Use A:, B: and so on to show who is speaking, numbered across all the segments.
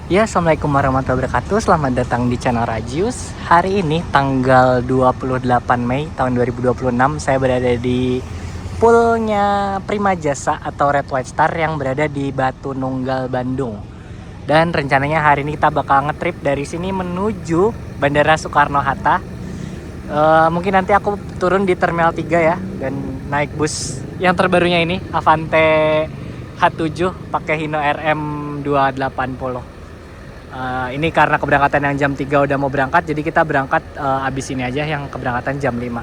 A: Ya, assalamualaikum warahmatullahi wabarakatuh. Selamat datang di channel Rajius. Hari ini tanggal 28 Mei tahun 2026, saya berada di poolnya Prima Jasa atau Red White Star yang berada di Batu Nunggal, Bandung. Dan rencananya hari ini kita bakal ngetrip dari sini menuju Bandara Soekarno-Hatta. Mungkin nanti aku turun di Terminal 3 ya, dan naik bus yang terbarunya ini, Avante H7 pakai Hino RM 280. Ini karena keberangkatan yang jam 3 udah mau berangkat, jadi kita berangkat abis ini aja yang keberangkatan jam 5.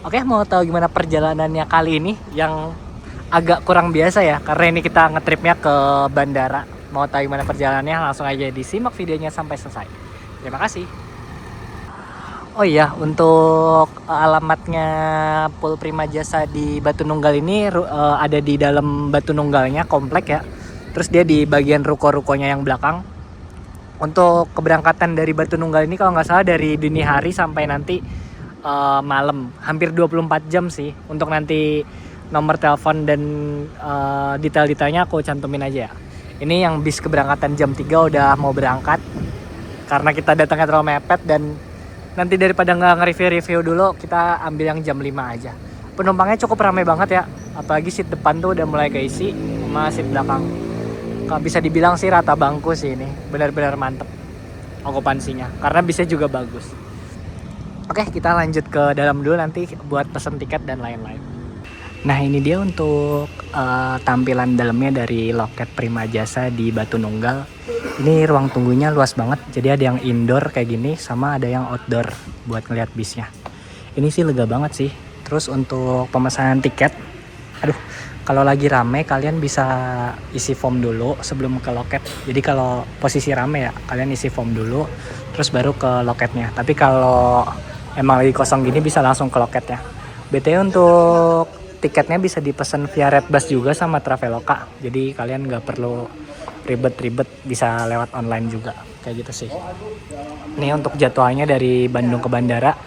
A: Oke, mau tahu gimana perjalanannya kali ini yang agak kurang biasa ya, karena ini kita ngetripnya ke bandara. Mau tahu gimana perjalanannya, langsung aja disimak videonya sampai selesai. Terima kasih. Oh iya, untuk alamatnya Pool Prima Jasa di Batu Nunggal ini ada di dalam Batu Nunggalnya, komplek ya. Terus dia di bagian ruko-rukonya yang belakang. Untuk keberangkatan dari Batu Nunggal ini kalau nggak salah dari dini hari sampai nanti malam, hampir 24 jam sih. Untuk nanti nomor telepon dan detail-detailnya aku cantumin aja ya. Ini yang bis keberangkatan jam 3 udah mau berangkat, karena kita datangnya terlalu mepet, dan nanti daripada nggak nge-review dulu, kita ambil yang jam 5 aja. Penumpangnya cukup ramai banget ya, apalagi seat depan tuh udah mulai keisi, sama seat belakang. Bisa dibilang sih rata bangku sih ini, benar-benar mantep okupansinya, karena bisnya juga bagus. Oke, kita lanjut ke dalam dulu nanti buat pesen tiket dan lain-lain. Nah, ini dia untuk tampilan dalamnya dari loket Prima Jasa di Batu Nunggal. Ini ruang tunggunya luas banget, jadi ada yang indoor kayak gini, sama ada yang outdoor buat ngeliat bisnya. Ini sih lega banget sih. Terus untuk pemesanan tiket, kalau lagi rame kalian bisa isi form dulu sebelum ke loket. Jadi kalau posisi rame ya kalian isi form dulu, terus baru ke loketnya. Tapi kalau emang lagi kosong gini bisa langsung ke loketnya. BTW untuk tiketnya bisa dipesan via Redbus juga sama Traveloka. Jadi kalian nggak perlu ribet-ribet, bisa lewat online juga. Kayak gitu sih. Ini untuk jadwalnya dari Bandung ke bandara.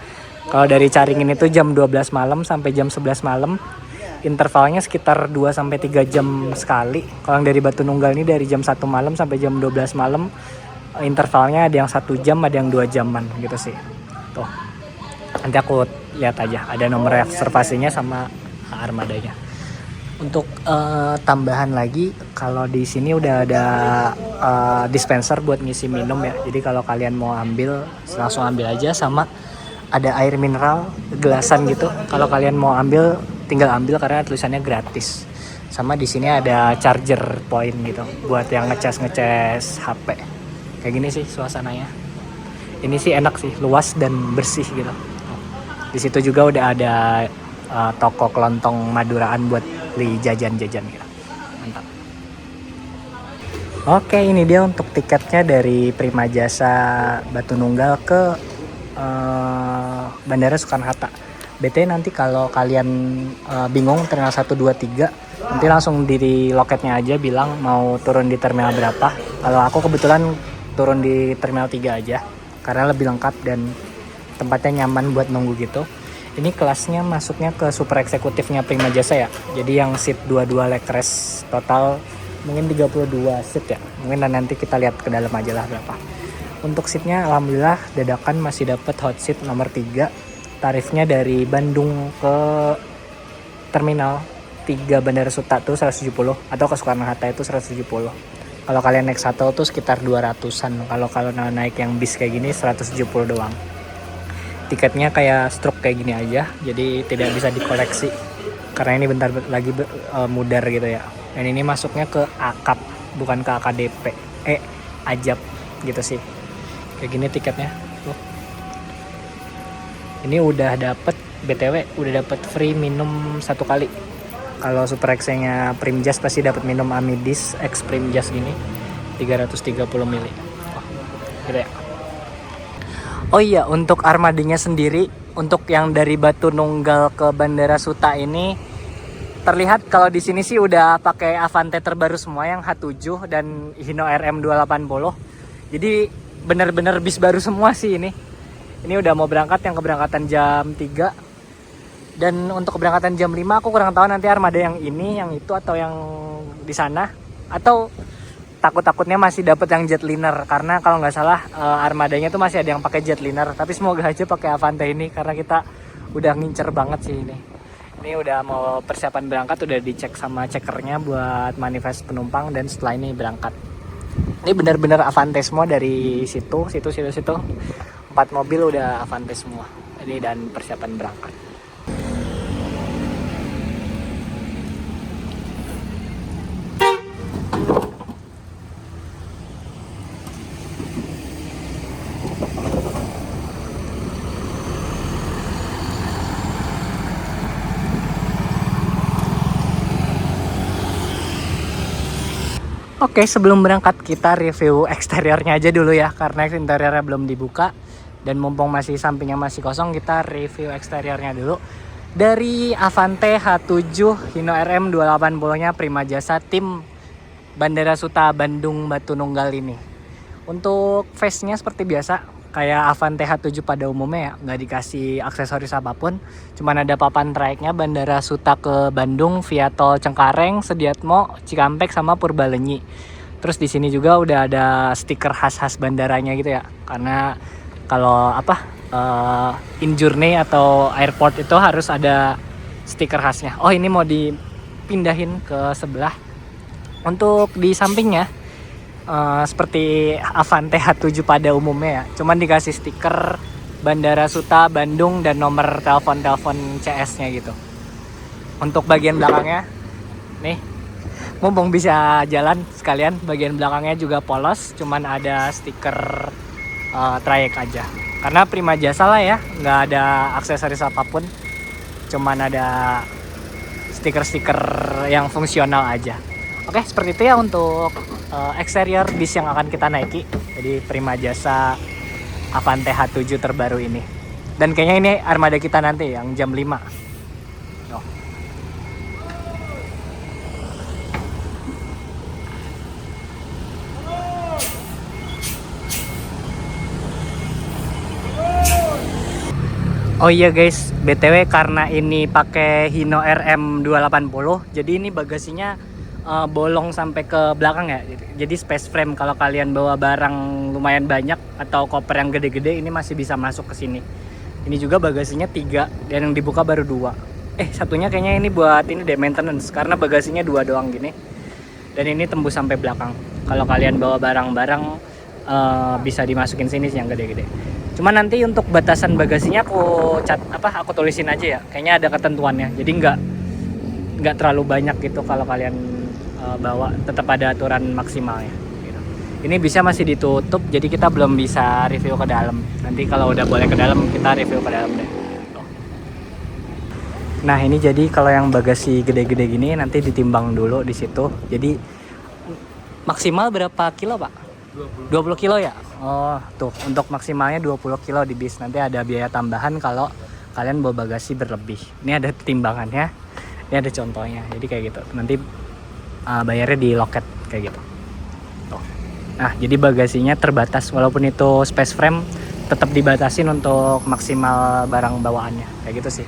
A: Kalau dari Caringin itu jam 12 malam sampai jam 11 malam. Intervalnya sekitar 2-3 jam sekali. Kalau yang dari Batu Nunggal ini dari jam 1 malam sampai jam 12 malam. Intervalnya ada yang 1 jam, ada yang 2 jaman gitu sih. Tuh. Nanti aku lihat aja, ada nomor reservasinya sama armadanya. Untuk tambahan lagi, kalau di sini udah ada dispenser buat ngisi minum ya. Jadi kalau kalian mau ambil, langsung ambil aja, sama ada air mineral gelasan gitu. Kalau kalian mau ambil, tinggal ambil karena tulisannya gratis. Sama di sini ada charger point gitu buat yang ngecas HP. Kayak gini sih suasananya. Ini sih enak sih, luas dan bersih gitu. Di situ juga udah ada toko kelontong Maduraan buat beli jajan-jajan gitu. Mantap. Oke, ini dia untuk tiketnya dari Prima Jasa Batu Nunggal ke Bandara Soekarno-Hatta. BT nanti kalau kalian bingung terminal 1, 2, 3, nanti langsung di loketnya aja bilang mau turun di terminal berapa. Kalau aku kebetulan turun di terminal 3 aja karena lebih lengkap dan tempatnya nyaman buat nunggu gitu. Ini kelasnya masuknya ke super eksekutifnya Prima Jasa ya. Jadi yang seat 22 leg rest, total mungkin 32 seat ya. Mungkin nanti kita lihat ke dalam aja lah berapa. Untuk seatnya alhamdulillah dadakan masih dapat hot seat nomor 3. Tarifnya dari Bandung ke Terminal 3 Bandara Suta tuh 170, atau ke Soekarno-Hatta itu 170. Kalau kalian naik shuttle tuh sekitar 200-an. Kalau naik yang bis kayak gini 170 doang. Tiketnya kayak stroke kayak gini aja, jadi tidak bisa dikoleksi. Karena ini bentar lagi mudar gitu ya. Dan ini masuknya ke AKAP, bukan ke AKDP. Ajab gitu sih. Kayak gini tiketnya. Tuh. Ini udah dapet BTW udah dapat free minum 1 kali. Kalau Super X-nya Primjas pasti dapat minum Amidis X Primjas ini 330 ml. Wah, gitu ya. Oh iya, untuk armadanya sendiri, untuk yang dari Batu Nunggal ke Bandara Suta ini terlihat kalau di sini sih udah pakai Avante terbaru semua yang H7 dan Hino RM280. Jadi bener-bener bis baru semua sih ini. Ini udah mau berangkat, yang keberangkatan jam 3. Dan untuk keberangkatan jam 5 aku kurang tahu nanti armada yang ini, yang itu, atau yang di sana. Atau takut-takutnya masih dapat yang jetliner, karena kalau nggak salah armadanya tuh masih ada yang pakai jetliner. Tapi semoga aja pakai Avante ini, karena kita udah ngincer banget sih ini. Ini udah mau persiapan berangkat, udah dicek sama cekernya buat manifest penumpang, dan setelah ini berangkat. Ini benar-benar Avante semua dari situ. 4 mobil udah Avante semua. Ini dan persiapan berangkat. Oke, sebelum berangkat kita review eksteriornya aja dulu ya, karena interiornya belum dibuka. Dan mumpung masih sampingnya masih kosong, kita review eksteriornya dulu. Dari Avante H7 Hino RM280-nya Prima Jasa tim Bandara Suta Bandung Batu Nunggal ini. Untuk face-nya seperti biasa, kayak Avante H7 pada umumnya ya, nggak dikasih aksesoris apapun. Cuman ada papan trayeknya Bandara Suta ke Bandung via tol Cengkareng, Sediatmo, Cikampek, sama Purbalenyi. Terus di sini juga udah ada stiker khas-khas bandaranya gitu ya. Karena kalau in journey atau airport itu harus ada stiker khasnya. Oh, ini mau dipindahin ke sebelah. Untuk di sampingnya seperti Avante H7 pada umumnya ya, cuman dikasih stiker Bandara Suta Bandung dan nomor telepon CS-nya gitu. Untuk bagian belakangnya nih, mumpung bisa jalan sekalian, bagian belakangnya juga polos, cuman ada stiker trayek aja. Karena Prima Jasa lah ya, nggak ada aksesoris apapun, cuman ada stiker-stiker yang fungsional aja. Oke, seperti itu ya untuk eksterior bis yang akan kita naiki. Jadi Prima Jasa Avante H7 terbaru ini. Dan kayaknya ini armada kita nanti yang jam 5. Oh. Oh iya guys, BTW karena ini pakai Hino RM280, jadi ini bagasinya bolong sampai ke belakang ya. Jadi space frame kalau kalian bawa barang lumayan banyak atau koper yang gede-gede, ini masih bisa masuk ke sini. Ini juga bagasinya 3 dan yang dibuka baru 2. Satunya kayaknya ini buat ini deh, maintenance, karena bagasinya 2 doang gini. Dan ini tembus sampai belakang. Kalau kalian bawa barang-barang bisa dimasukin sini sih yang gede-gede. Cuma nanti untuk batasan bagasinya aku tulisin aja ya. Kayaknya ada ketentuannya. Jadi nggak terlalu banyak gitu kalau kalian bawa, tetap ada aturan maksimalnya gitu. Ini bisa masih ditutup, jadi kita belum bisa review ke dalam. Nanti kalau udah boleh ke dalam, kita review ke dalam deh. Nah, ini jadi kalau yang bagasi gede-gede gini nanti ditimbang dulu di situ. Jadi maksimal berapa kilo, Pak? 20 kilo ya? Oh, tuh untuk maksimalnya 20 kilo di bis. Nanti ada biaya tambahan kalau kalian bawa bagasi berlebih. Ini ada timbangannya, ini ada contohnya. Jadi kayak gitu. Nanti bayarnya di loket kayak gitu. Tuh. Nah, jadi bagasinya terbatas, walaupun itu space frame tetap dibatasin untuk maksimal barang bawaannya kayak gitu sih.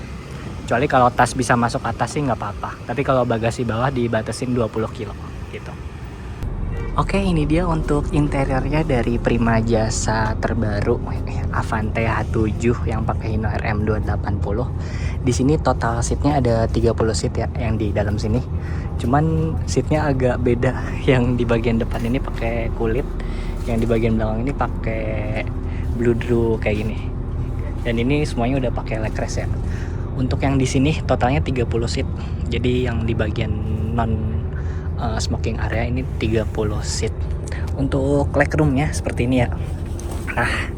A: Kecuali kalau tas bisa masuk atas sih nggak apa-apa. Tapi kalau bagasi bawah dibatasin 20 kilo gitu. Oke, ini dia untuk interiornya dari Prima Jasa terbaru Avante H7 yang pakai Hino RM280. Di sini total seatnya ada 30 seat ya yang di dalam sini. Cuman seatnya agak beda. Yang di bagian depan ini pakai kulit, yang di bagian belakang ini pakai bludru kayak gini. Dan ini semuanya udah pakai leg rest ya. Untuk yang di sini totalnya 30 seat. Jadi yang di bagian non smoking area ini 30 seat. Untuk legroomnya seperti ini ya. Nah,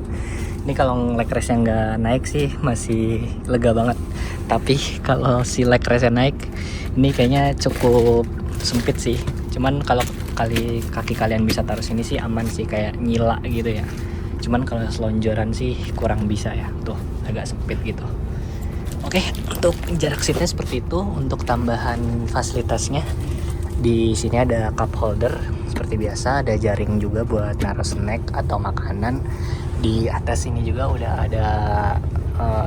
A: ini kalau leg restnya nggak naik sih masih lega banget. Tapi kalau si leg race naik ini kayaknya cukup sempit sih. Cuman kalau kaki kalian bisa taruh sini sih aman sih, kayak nyila gitu ya. Cuman kalau selonjoran sih kurang bisa ya, tuh agak sempit gitu. Oke, untuk jarak seatnya seperti itu. Untuk tambahan fasilitasnya, di sini ada cup holder seperti biasa, ada jaring juga buat naruh snack atau makanan. Di atas ini juga udah ada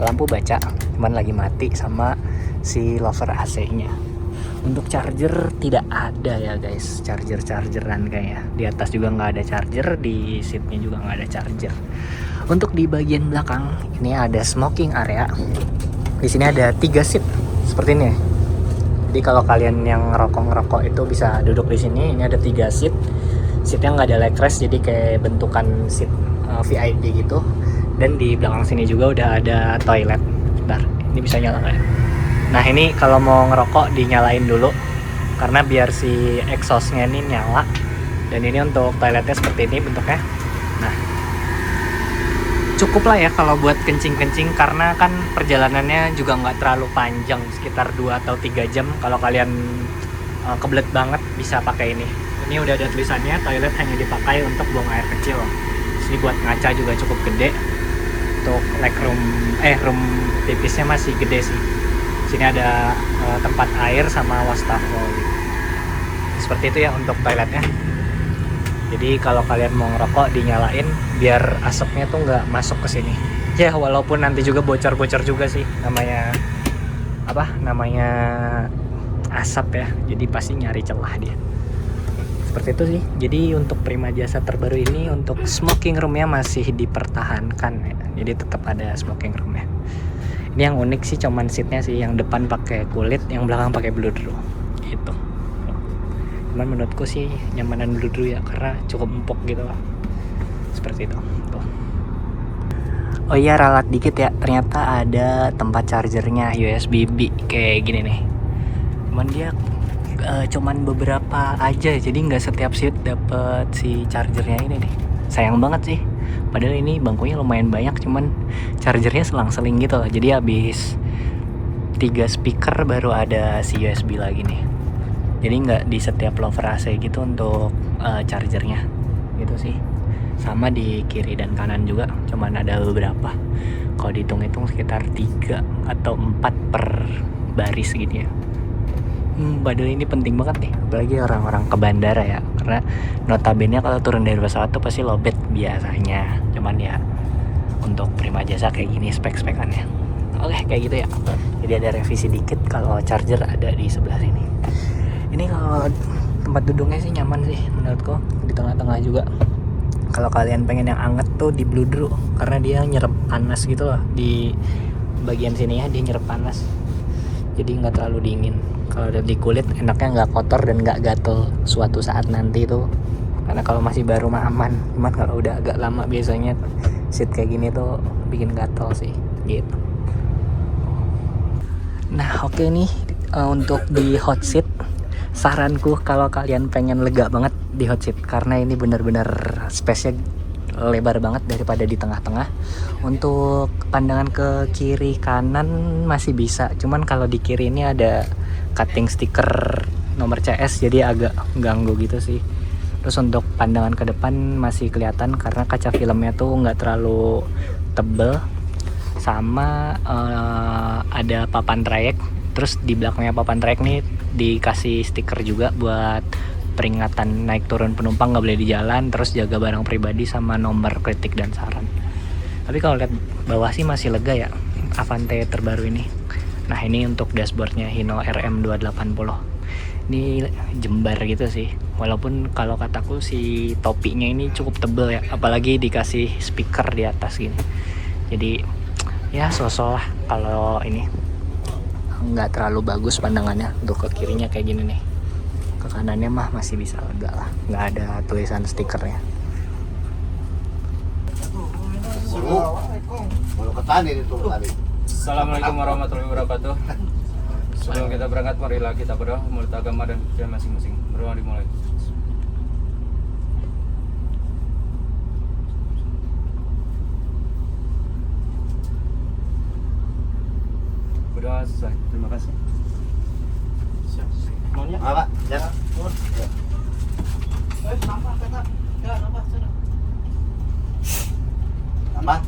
A: lampu baca, cuman lagi mati, sama si lover AC-nya. Untuk charger tidak ada ya guys, chargeran kayaknya. Di atas juga nggak ada charger, di seatnya juga nggak ada charger. Untuk di bagian belakang ini ada smoking area. Di sini ada 3 seat seperti ini. Jadi kalau kalian yang ngerokok itu bisa duduk di sini. Ini ada 3 seat. Seatnya nggak ada leg rest, jadi kayak bentukan seat VIP gitu. Dan di belakang sini juga udah ada toilet. Bentar, ini bisa nyala nggak ya? Nah ini kalau mau ngerokok dinyalain dulu, karena biar si exhaustnya ini nyala. Dan ini untuk toiletnya seperti ini bentuknya. Nah cukup lah ya kalau buat kencing-kencing, karena kan perjalanannya juga nggak terlalu panjang, sekitar 2 atau 3 jam. Kalau kalian kebelet banget bisa pakai ini. Ini udah ada tulisannya, toilet hanya dipakai untuk buang air kecil. Sini buat ngaca juga cukup gede. Untuk room pipisnya masih gede sih. Sini ada tempat air sama wastafel gitu. Seperti itu ya untuk toiletnya. Jadi kalau kalian mau ngerokok dinyalain biar asapnya tuh nggak masuk ke sini. Ya walaupun nanti juga bocor-bocor juga sih, namanya asap ya. Jadi pasti nyari celah dia. Seperti itu sih. Jadi untuk Prima Jasa terbaru ini, untuk smoking roomnya masih dipertahankan ya. Jadi tetap ada smoking roomnya. Ini yang unik sih cuman seatnya sih, yang depan pakai kulit, yang belakang pakai bludru gitu. Cuman menurutku sih nyamanan bludru ya, karena cukup empuk gitu loh. Seperti itu tuh. Oh iya, ralat dikit ya, ternyata ada tempat chargernya USB-B kayak gini nih. Cuman dia cuman beberapa aja, jadi nggak setiap seat dapet si chargernya ini nih. Sayang banget sih. Padahal ini bangkunya lumayan banyak, cuman chargernya selang-seling gitu loh. Jadi habis 3 speaker baru ada si USB lagi nih. Jadi nggak di setiap lover AC gitu untuk chargernya gitu sih. Sama di kiri dan kanan juga, cuman ada beberapa. Kalau dihitung-hitung sekitar 3 atau 4 per baris gitu ya. Padahal ini penting banget nih, apalagi orang-orang ke bandara ya, karena notabene kalau turun dari pesawat tuh pasti lowbat biasanya. Cuman ya untuk Prima Jasa kayak gini spek-spekannya. Oke, kayak gitu ya. Jadi ada revisi dikit, kalau charger ada di sebelah sini. Ini kalau tempat duduknya sih nyaman sih menurutku, di tengah-tengah juga. Kalau kalian pengen yang anget tuh di bludru, karena dia nyerap panas gitu loh. Di bagian sini ya dia nyerap panas, jadi nggak terlalu dingin. Kalau udah di kulit enaknya nggak kotor dan nggak gatel suatu saat nanti tuh. Karena kalau masih baru mah aman, cuman kalau udah agak lama biasanya seat kayak gini tuh bikin gatel sih gitu. Nah oke nih, untuk di hot seat, saranku kalau kalian pengen lega banget di hot seat, karena ini benar-benar space-nya lebar banget daripada di tengah-tengah. Untuk pandangan ke kiri kanan masih bisa, cuman kalau di kiri ini ada cutting stiker nomor CS, jadi agak ganggu gitu sih. Terus untuk pandangan ke depan masih kelihatan karena kaca filmnya tuh nggak terlalu tebel, sama ada papan trayek. Terus di belakangnya papan trayek nih dikasih stiker juga buat peringatan naik turun penumpang nggak boleh di jalan, terus jaga barang pribadi sama nomor kritik dan saran. Tapi kalau lihat bawah sih masih lega ya, Avante terbaru ini. Nah ini untuk dashboardnya Hino RM280. Ini jembar gitu sih, walaupun kalau kataku si topinya ini cukup tebel ya, apalagi dikasih speaker di atas gini. Jadi ya sosok lah. Kalau ini nggak terlalu bagus pandangannya. Untuk ke kirinya kayak gini nih, ke kanannya mah masih bisa lega lah, nggak ada tulisan stikernya.
B: Assalamualaikum warahmatullahi wabarakatuh. Sebelum kita berangkat, marilah kita berdoa menurut agama dan kepercayaan masing-masing. Berdoa dimulai. Berdoa sudah selesai. Terima kasih.
A: Siap. Maunya?
C: Pak, ya.
A: Nambah kata. Ya, nambah sudah.
C: Tambah.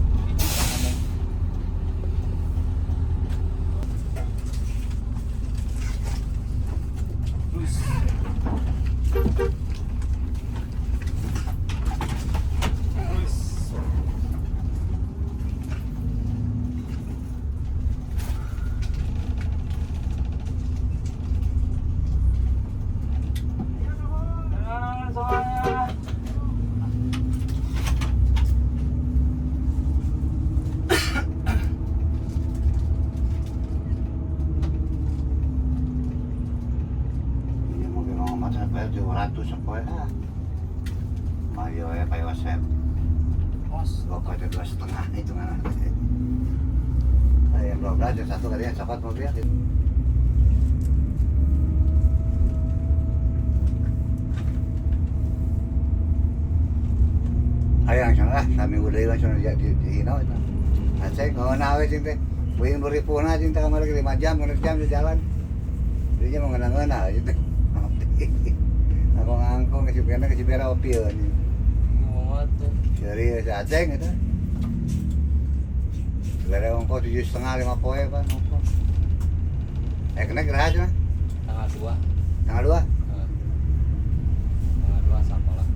C: Ini mungkin mau macam bayar 200 sekolah. Mayo ya kayak wasep. Kok ada 2,5 itu kan. Yang 12 yang satu kali yang cepat mobil. Ayo yang sana kami udah ilang sana di Hino itu. Aceh nggak nawe sih teh. Buing 2000 na sih kamar lagi 5 jam, 6 jam di jalan. Dia mau ngena-ngena gitu. Aku ngangkung ke Cibera opil ini.
B: Muat tuh.
C: Serius Aceh gitu. Sebenarnya ongkos 7,5 5 poe kan ongkos. Kena kira aja
B: Tanggal 2.
C: tanggal 2.
B: Tanggal 2 sama lah.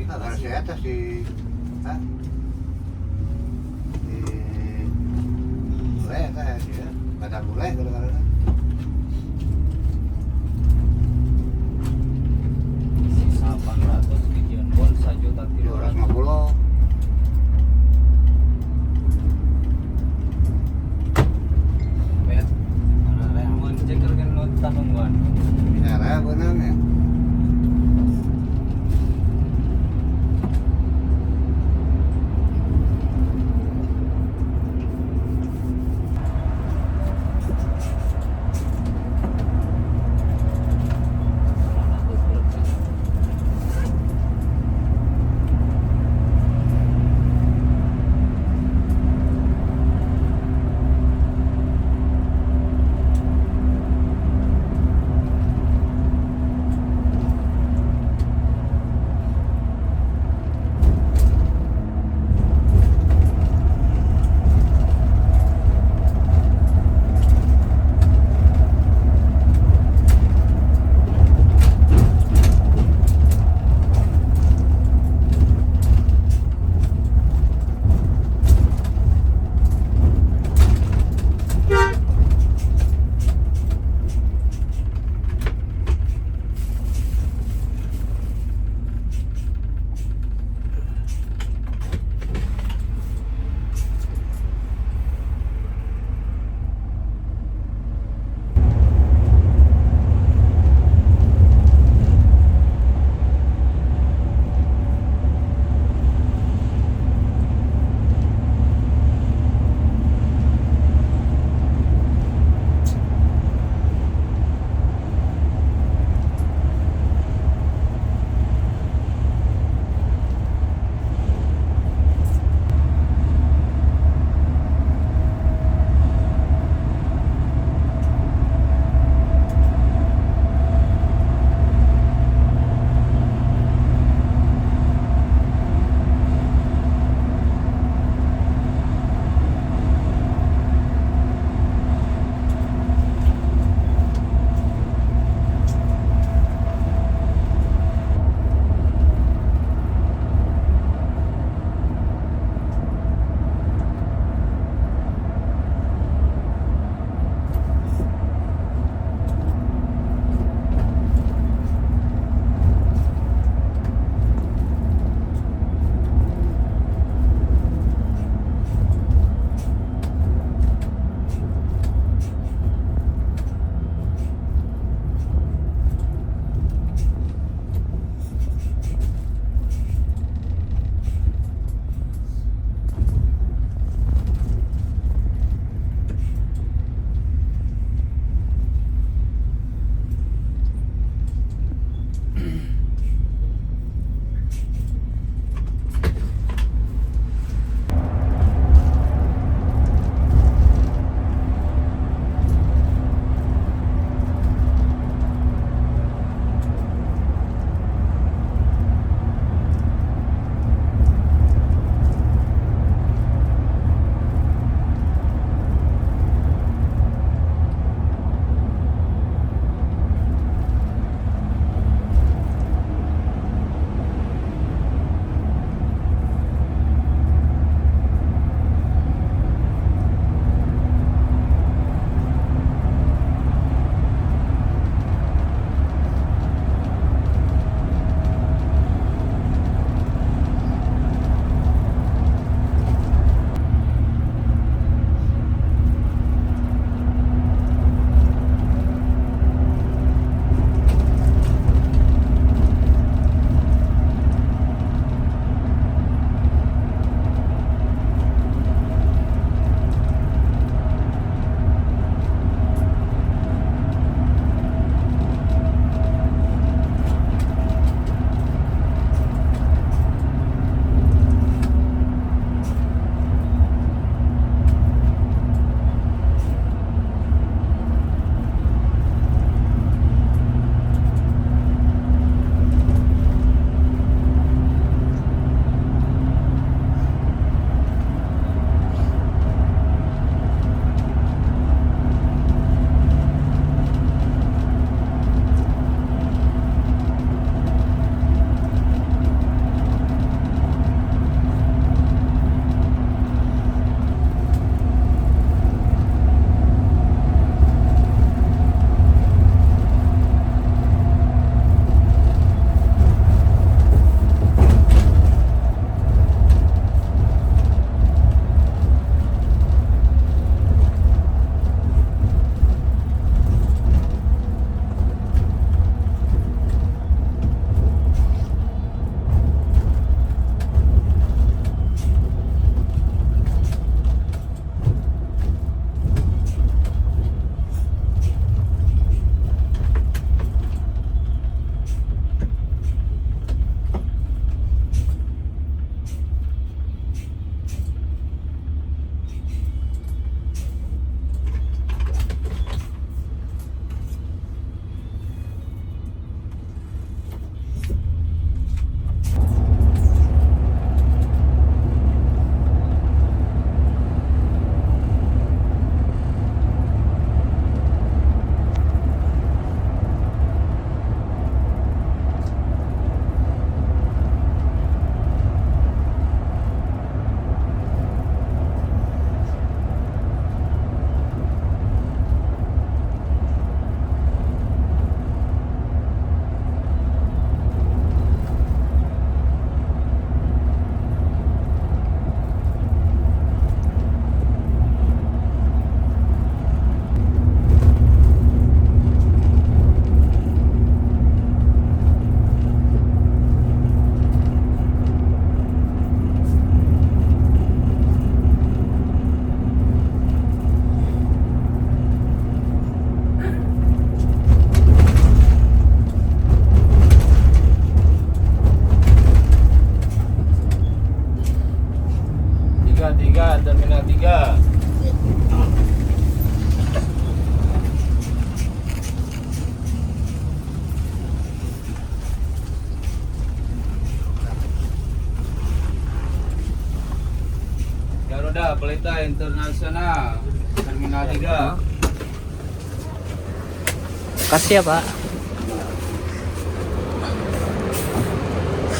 B: kita
C: Kalau di atas di Hah? Di Bule kan ya, Badak Bule kadang-kadang.
B: sisa 800 bijian bon 1.300.000.
C: 250.
B: Bet. Ana mun cekerkeun nu tanungwan.
C: Bicara benang ya.
B: Roda Pelita Internasional Terminal 3.
A: Kasih ya Pak.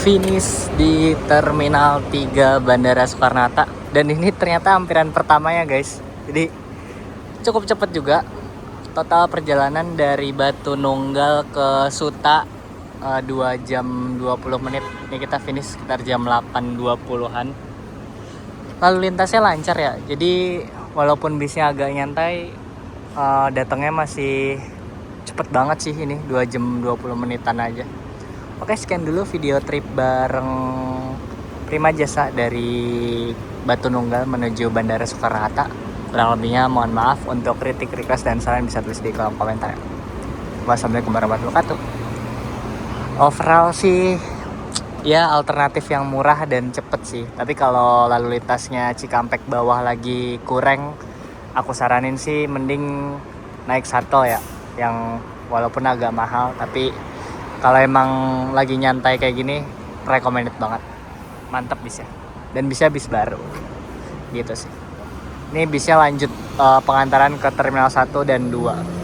A: Finish di Terminal 3 Bandara Soekarno-Hatta. Dan ini ternyata hampiran pertamanya guys. Jadi cukup cepat juga. Total perjalanan dari Batu Nunggal ke Suta 2 jam 20 menit. Ini kita finish sekitar jam 8.20-an. Lalu lintasnya lancar ya. Jadi walaupun bisnya agak nyantai, datangnya masih cepet banget sih ini. 2 jam 20 menitan aja. Oke, sekian dulu video trip bareng Prima Jasa dari Batu Nunggal menuju Bandara Soekarno-Hatta. Kurang lebihnya mohon maaf. Untuk kritik, request, dan saran bisa tulis di kolom komentar. Wassalamualaikum warahmatullahi wabarakatuh. Overall sih ya alternatif yang murah dan cepet sih. Tapi kalau lalu lintasnya Cikampek bawah lagi kurang, aku saranin sih mending naik shuttle ya, yang walaupun agak mahal, tapi kalau emang lagi nyantai kayak gini recommended banget. Mantep bisnya. Dan bisnya bis baru gitu sih. Ini bisnya lanjut pengantaran ke Terminal 1 dan 2.